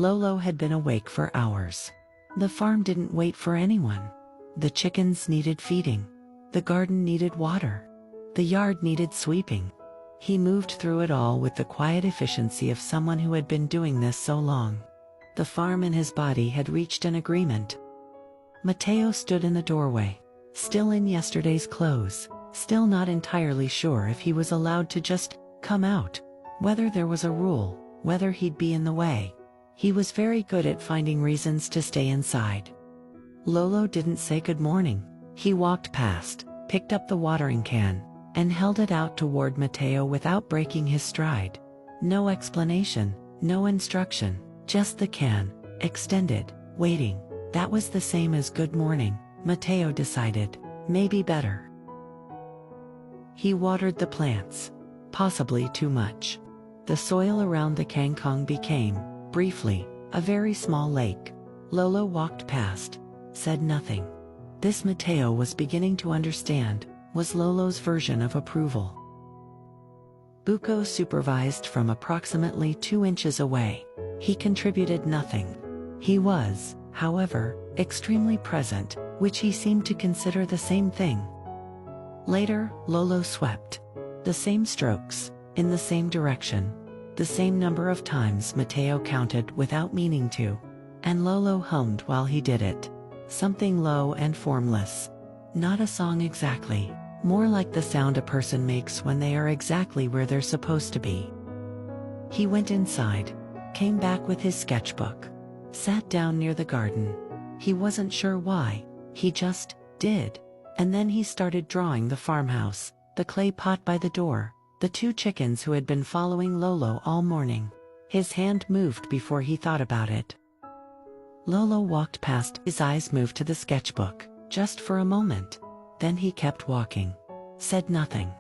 Lolo had been awake for hours. The farm didn't wait for anyone. The chickens needed feeding. The garden needed water. The yard needed sweeping. He moved through it all with the quiet efficiency of someone who had been doing this so long. The farm and his body had reached an agreement. Matteo stood in the doorway, still in yesterday's clothes, still not entirely sure if he was allowed to just come out, whether there was a rule, whether he'd be in the way. He was very good at finding reasons to stay inside. Lolo didn't say good morning. He walked past, picked up the watering can, and held it out toward Matteo without breaking his stride. No explanation, no instruction, just the can, extended, waiting. That was the same as good morning, Matteo decided, maybe better. He watered the plants, possibly too much. The soil around the kangkong became, briefly, a very small lake. Lolo walked past, said nothing. This Matteo was beginning to understand, was Lolo's version of approval. Buko supervised from approximately 2 inches away. He contributed nothing. He was, however, extremely present, which he seemed to consider the same thing. Later, Lolo swept. The same strokes, in the same direction. The same number of times Matteo counted without meaning to. And Lolo hummed while he did it. Something low and formless. Not a song exactly, more like the sound a person makes when they are exactly where they're supposed to be. He went inside, came back with his sketchbook, sat down near the garden. He wasn't sure why, he just did. And then he started drawing the farmhouse, the clay pot by the door, the 2 chickens who had been following Lolo all morning. His hand moved before he thought about it. Lolo walked past, his eyes moved to the sketchbook, just for a moment. Then he kept walking, said nothing,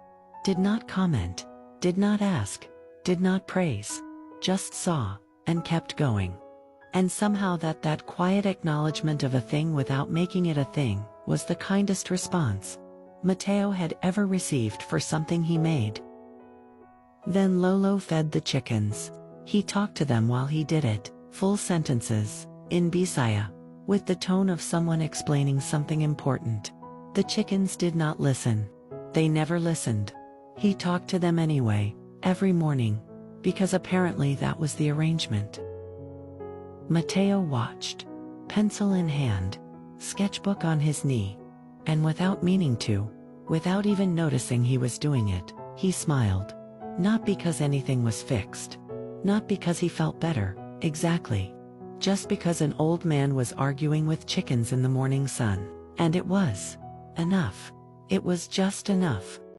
did not comment, did not ask, did not praise, just saw, and kept going. And somehow that quiet acknowledgement of a thing without making it a thing, was the kindest response Matteo had ever received for something he made. Then Lolo fed the chickens. He talked to them while he did it, full sentences, in Bisaya, with the tone of someone explaining something important. The chickens did not listen. They never listened. He talked to them anyway, every morning, because apparently that was the arrangement. Matteo watched, pencil in hand, sketchbook on his knee, and without meaning to, without even noticing he was doing it, he smiled. Not because anything was fixed. Not because he felt better, exactly. Just because an old man was arguing with chickens in the morning sun. And it was enough. It was just enough.